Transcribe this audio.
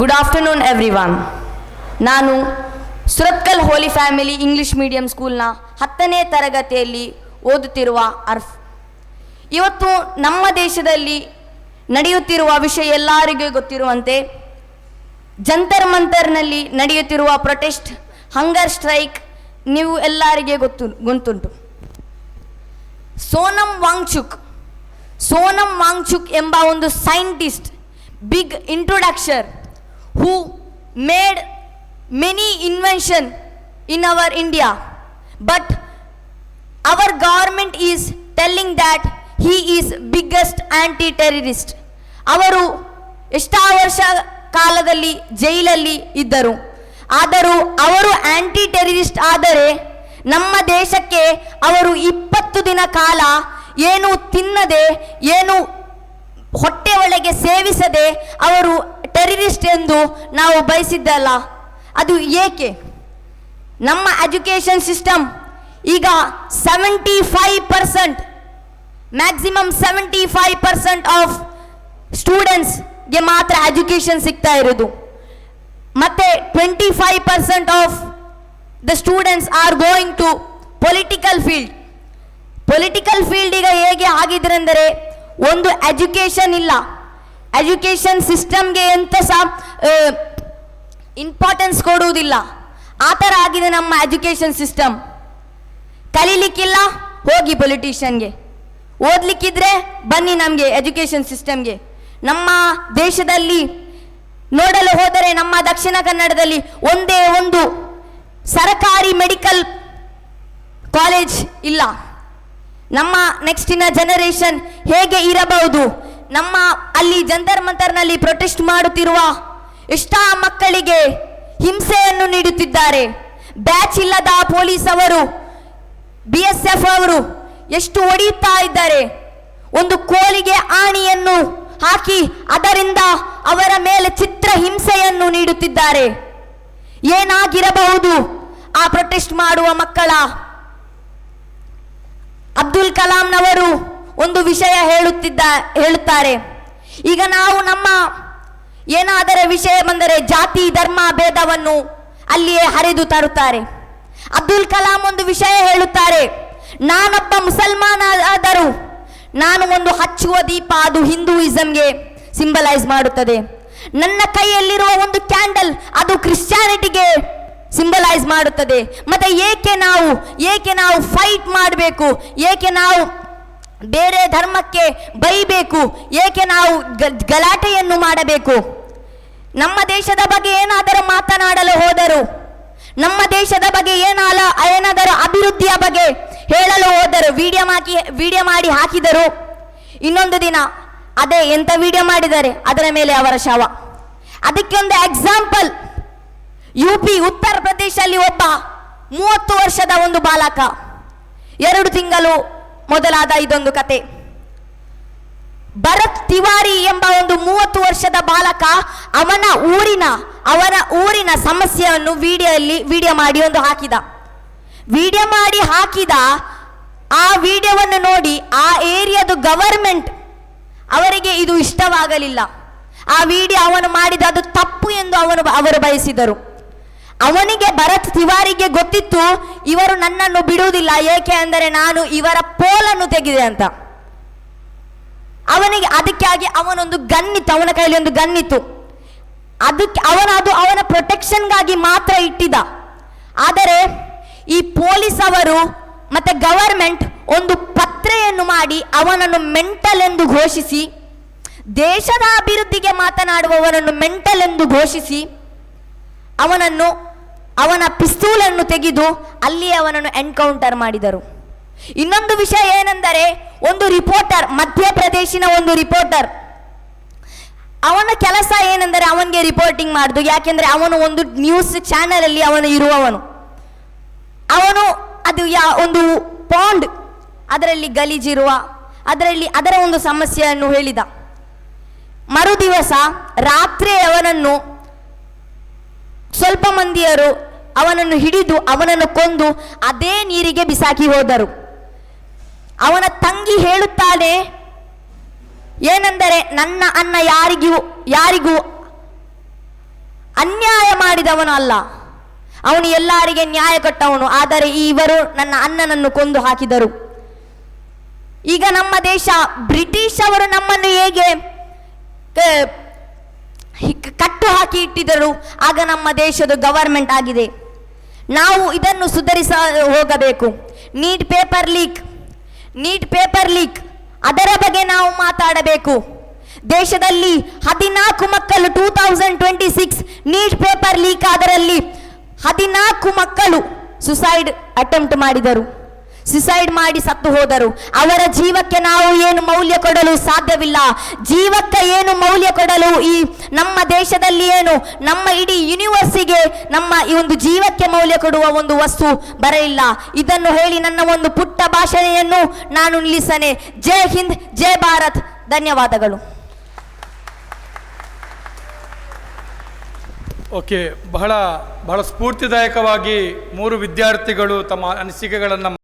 Good afternoon everyone. ನಾನು Surathkal holy family English medium ಸ್ಕೂಲ್ನ 10ನೇ ತರಗತಿಯಲ್ಲಿ ಓದುತ್ತಿರುವ ಅರ್ಫ್. ಇವತ್ತು ನಮ್ಮ ದೇಶದಲ್ಲಿ ನಡೆಯುತ್ತಿರುವ ವಿಷಯ ಎಲ್ಲರಿಗೂ ಗೊತ್ತಿರುವಂತೆ ಜಂತರ್ ಮಂತರ್ನಲ್ಲಿ ನಡೆಯುತ್ತಿರುವ ಪ್ರೊಟೆಸ್ಟ್, ಹಂಗರ್ ಸ್ಟ್ರೈಕ್ ನೀವು ಎಲ್ಲರಿಗೆ ಗೊತ್ತುಂಟು. ಸೋನಮ್ ವಾಂಗ್ಚುಕ್ ಎಂಬ ಒಂದು scientist, big introducer who made many invention in our India, but our government is telling that he is biggest anti-terrorist. ಅವರು ಎಷ್ಟೋ ವರ್ಷ ಕಾಲದಲ್ಲಿ ಜೈಲಲ್ಲಿ ಇದ್ದರು, ಆದರೂ ಅವರು ಆಂಟಿ ಟೆರರಿಸ್ಟ್. ಆದರೆ ನಮ್ಮ ದೇಶಕ್ಕೆ ಅವರು 20 ದಿನ ಕಾಲ ಏನು ತಿನ್ನದೆ, ಏನು ಹೊಟ್ಟೆ ಒಳಗೆ ಸೇವಿಸದೆ ಅವರು ಟೆರರಿಸ್ಟ್ ಎಂದು ನಾವು ಬಯಸಿದ್ದಲ್ಲ. ಅದು ಏಕೆ? ನಮ್ಮ ಎಜುಕೇಷನ್ ಸಿಸ್ಟಮ್ ಈಗ 75%, ಮ್ಯಾಕ್ಸಿಮಮ್ 75% ಆಫ್ ಸ್ಟೂಡೆಂಟ್ಸ್ಗೆ ಮಾತ್ರ ಎಜುಕೇಷನ್ ಸಿಗ್ತಾ ಇರೋದು, ಮತ್ತೆ 25% of the students are going to political field. Political field ಈಗ ಹೇಗೆ ಆಗಿದ್ರೆ ಅಂದರೆ, ಒಂದು ಎಜುಕೇಷನ್ ಇಲ್ಲ, ಎಜುಕೇಷನ್ ಸಿಸ್ಟಮ್ಗೆ ಎಂತ ಸಹ ಇಂಪಾರ್ಟೆನ್ಸ್ ಕೊಡುವುದಿಲ್ಲ. ಆ ಥರ ಆಗಿದೆ ನಮ್ಮ ಎಜುಕೇಷನ್ ಸಿಸ್ಟಮ್. ಕಲೀಲಿಕ್ಕಿಲ್ಲ, ಹೋಗಿ ಪೊಲಿಟಿಷಿಯನ್ಗೆ. ಓದಲಿಕ್ಕಿದ್ರೆ ಬನ್ನಿ ನಮಗೆ ಎಜುಕೇಷನ್ ಸಿಸ್ಟಮ್ಗೆ. ನಮ್ಮ ದೇಶದಲ್ಲಿ ನೋಡಲು ಹೋದರೆ ನಮ್ಮ ದಕ್ಷಿಣ ಕನ್ನಡದಲ್ಲಿ ಒಂದೇ ಒಂದು ಸರ್ಕಾರಿ ಮೆಡಿಕಲ್ ಕಾಲೇಜ್ ಇಲ್ಲ. ನಮ್ಮ ನೆಕ್ಸ್ಟಿನ ಜನರೇಷನ್ ಹೇಗೆ ಇರಬಹುದು? ನಮ್ಮ ಅಲ್ಲಿ ಜಂತರ್ ಮಂತರ್ನಲ್ಲಿ ಪ್ರೊಟೆಸ್ಟ್ ಮಾಡುತ್ತಿರುವ ಎಷ್ಟೋ ಮಕ್ಕಳಿಗೆ ಹಿಂಸೆಯನ್ನು ನೀಡುತ್ತಿದ್ದಾರೆ. ಬ್ಯಾಚ್ ಇಲ್ಲದ ಪೊಲೀಸ್ ಅವರು, BSF ಅವರು ಎಷ್ಟು ಹೊಡೆಯುತ್ತಾ ಇದ್ದಾರೆ. ಒಂದು ಕೋಲಿಗೆ ಆಣಿಯನ್ನು ಹಾಕಿ ಅದರಿಂದ ಅವರ ಮೇಲೆ ಚಿತ್ರ ಹಿಂಸೆಯನ್ನು ನೀಡುತ್ತಿದ್ದಾರೆ. ಏನಾಗಿರಬಹುದು ಆ ಪ್ರೊಟೆಸ್ಟ್ ಮಾಡುವ ಮಕ್ಕಳ? ಅಬ್ದುಲ್ ಕಲಾಂನವರು ಒಂದು ವಿಷಯ ಹೇಳುತ್ತಾರೆ. ಈಗ ನಾವು ನಮ್ಮ ಏನಾದರೆ ವಿಷಯ ಬಂದರೆ ಜಾತಿ ಧರ್ಮ ಭೇದವನ್ನು ಅಲ್ಲಿಯೇ ಹರಿದು ತರುತ್ತಾರೆ. ಅಬ್ದುಲ್ ಕಲಾಂ ಒಂದು ವಿಷಯ ಹೇಳುತ್ತಾರೆ, ನಾನೊಬ್ಬ ಮುಸಲ್ಮಾನ ಆದರೂ ನಾನು ಒಂದು ಹಚ್ಚುವ ದೀಪ, ಅದು ಹಿಂದೂಯಿಸಂಗೆ ಸಿಂಬಲೈಸ್ ಮಾಡುತ್ತದೆ. ನನ್ನ ಕೈಯಲ್ಲಿರುವ ಒಂದು ಕ್ಯಾಂಡಲ್, ಅದು ಕ್ರಿಶ್ಚಿಯಾನಿಟಿಗೆ ಸಿಂಬಲೈಸ್ ಮಾಡುತ್ತದೆ. ಮತ್ತೆ ಏಕೆ ನಾವು ಫೈಟ್ ಮಾಡಬೇಕು? ಏಕೆ ನಾವು ಬೇರೆ ಧರ್ಮಕ್ಕೆ ಬೈಬೇಕು? ಏಕೆ ನಾವು ಗಲಾಟೆಯನ್ನು ಮಾಡಬೇಕು? ನಮ್ಮ ದೇಶದ ಬಗ್ಗೆ ಏನಾದರೂ ಮಾತನಾಡಲು ಹೋದರು, ನಮ್ಮ ದೇಶದ ಬಗ್ಗೆ ಏನಾದರೂ ಅಭಿವೃದ್ಧಿಯ ಬಗ್ಗೆ ಹೇಳಲು ಹೋದರು, ವಿಡಿಯೋ ಮಾಡಿ ಹಾಕಿದರು. ಇನ್ನೊಂದು ದಿನ ಅದೇ ಎಂತ ವಿಡಿಯೋ ಮಾಡಿದ್ದಾರೆ, ಅದರ ಮೇಲೆ ಅವರ ಶವ. ಅದಕ್ಕೆ ಒಂದು ಎಕ್ಸಾಂಪಲ್, UP ಉತ್ತರ ಪ್ರದೇಶದಲ್ಲಿ ಒಬ್ಬ 30 ವರ್ಷದ ಒಂದು ಬಾಲಕ, 2 ತಿಂಗಳು ಮೊದಲಾದ ಇದೊಂದು ಕತೆ. ಭರತ್ ತಿವಾರಿ ಎಂಬ ಒಂದು 30 ವರ್ಷದ ಬಾಲಕ ಅವನ ಊರಿನ ಸಮಸ್ಯೆಯನ್ನು ವಿಡಿಯೋ ಮಾಡಿ ಹಾಕಿದ. ವಿಡಿಯೋ ಮಾಡಿ ಹಾಕಿದ ಆ ವಿಡಿಯೋವನ್ನು ನೋಡಿ ಆ ಏರಿಯಾದ ಗವರ್ಮೆಂಟ್ ಅವರಿಗೆ ಇದು ಇಷ್ಟವಾಗಲಿಲ್ಲ. ಆ ವಿಡಿಯೋ ಅವನು ಮಾಡಿದ ಅದು ತಪ್ಪು ಎಂದು ಅವರು ಬಯಸಿದರು. ಅವನಿಗೆ, ಭರತ್ ತಿವಾರಿಗೆ ಗೊತ್ತಿತ್ತು, ಇವರು ನನ್ನನ್ನು ಬಿಡುವುದಿಲ್ಲ, ಏಕೆ ಅಂದರೆ ನಾನು ಇವರ ಪೋಲನ್ನು ತೆಗೆದೆ ಅಂತ. ಅದಕ್ಕಾಗಿ ಅವನೊಂದು ಗನ್ನಿತ್ತು, ಅವನ ಕೈಯಲ್ಲಿ ಒಂದು ಗನ್ನಿತ್ತು. ಅವನ ಪ್ರೊಟೆಕ್ಷನ್ಗಾಗಿ ಮಾತ್ರ ಇಟ್ಟಿದ್ದ. ಆದರೆ ಈ ಪೊಲೀಸ್ ಅವರು ಮತ್ತೆ ಗವರ್ಮೆಂಟ್ ಒಂದು ಪತ್ರೆಯನ್ನು ಮಾಡಿ ಅವನನ್ನು ಮೆಂಟಲ್ ಎಂದು ಘೋಷಿಸಿ, ದೇಶದ ಅಭಿವೃದ್ಧಿಗೆ ಮಾತನಾಡುವವನನ್ನು ಮೆಂಟಲ್ ಎಂದು ಘೋಷಿಸಿ ಅವನ ಪಿಸ್ತೂಲನ್ನು ತೆಗೆದು ಅಲ್ಲಿಯೇ ಅವನನ್ನು ಎನ್ಕೌಂಟರ್ ಮಾಡಿದರು. ಇನ್ನೊಂದು ವಿಷಯ ಏನೆಂದರೆ, ಒಂದು ರಿಪೋರ್ಟರ್, ಮಧ್ಯಪ್ರದೇಶಿನ ಒಂದು ರಿಪೋರ್ಟರ್, ಅವನ ಕೆಲಸ ಏನೆಂದರೆ ಅವನಿಗೆ ರಿಪೋರ್ಟಿಂಗ್ ಮಾಡುದು. ಯಾಕೆಂದರೆ ಅವನು ಒಂದು ನ್ಯೂಸ್ ಚಾನೆಲ್ ಅಲ್ಲಿ ಇರುವವನು. ಅವನು ಒಂದು ಪಾಂಡ್, ಅದರಲ್ಲಿ ಗಲೀಜಿರುವ, ಅದರ ಒಂದು ಸಮಸ್ಯೆಯನ್ನು ಹೇಳಿದ. ಮರುದಿವಸ ರಾತ್ರಿ ಅವನನ್ನು ಸ್ವಲ್ಪ ಮಂದಿಯರು ಅವನನ್ನು ಹಿಡಿದು ಅವನನ್ನು ಕೊಂದು ಅದೇ ನೀರಿಗೆ ಬಿಸಾಕಿ ಹೋದರು. ಅವನ ತಂಗಿ ಹೇಳುತ್ತಾಳೆ, ಏನೆಂದರೆ ನನ್ನ ಅನ್ನ ಯಾರಿಗೂ ಅನ್ಯಾಯ ಮಾಡಿದವನು ಅಲ್ಲ, ಅವನು ಎಲ್ಲರಿಗೆ ನ್ಯಾಯ ಕೊಟ್ಟವನು. ಆದರೆ ಇವರು ನನ್ನ ಅಣ್ಣನನ್ನು ಕೊಂದು ಹಾಕಿದರು. ಈಗ ನಮ್ಮ ದೇಶ, ಬ್ರಿಟಿಷ್ ಅವರು ನಮ್ಮನ್ನು ಹೇಗೆ ಕಟ್ಟು ಹಾಕಿ ಇಟ್ಟಿದ್ದರು, ಆಗ ನಮ್ಮ ದೇಶದ ಗವರ್ಮೆಂಟ್ ಆಗಿದೆ. ನಾವು ಇದನ್ನು ಸುಧಾರಿಸ ಹೋಗಬೇಕು. ನೀಟ್ ಪೇಪರ್ ಲೀಕ್ ಅದರ ಬಗ್ಗೆ ನಾವು ಮಾತಾಡಬೇಕು. ದೇಶದಲ್ಲಿ 14 ಮಕ್ಕಳು 2026 ನೀಟ್ ಪೇಪರ್ ಲೀಕ್ ಅದರಲ್ಲಿ 14 ಮಕ್ಕಳು ಸುಸೈಡ್ ಅಟೆಂಪ್ಟ್ ಮಾಡಿದರು, ಸುಸೈಡ್ ಮಾಡಿ ಸತ್ತು ಹೋದರು. ಅವರ ಜೀವಕ್ಕೆ ನಾವು ಏನು ಮೌಲ್ಯ ಕೊಡಲು ಸಾಧ್ಯವಿಲ್ಲ. ಜೀವಕ್ಕೆ ಏನು ಮೌಲ್ಯ ಕೊಡಲು ಈ ನಮ್ಮ ದೇಶದಲ್ಲಿ ಏನು ನಮ್ಮ ಇಡೀ ಯೂನಿವರ್ಸಿಗೆ ನಮ್ಮ ಈ ಒಂದು ಜೀವಕ್ಕೆ ಮೌಲ್ಯ ಕೊಡುವ ಒಂದು ವಸ್ತು ಬರಲಿಲ್ಲ. ಇದನ್ನು ಹೇಳಿ ನನ್ನ ಒಂದು ಪುಟ್ಟ ಭಾಷಣೆಯನ್ನು ನಾನು ನಿಲ್ಲಿಸನೆ. ಜೈ ಹಿಂದ್, ಜೈ ಭಾರತ್. ಧನ್ಯವಾದಗಳು. ಓಕೆ, ಬಹಳ ಸ್ಫೂರ್ತಿದಾಯಕವಾಗಿ 3 ವಿದ್ಯಾರ್ಥಿಗಳು ತಮ್ಮ ಅನಿಸಿಕೆಗಳನ್ನು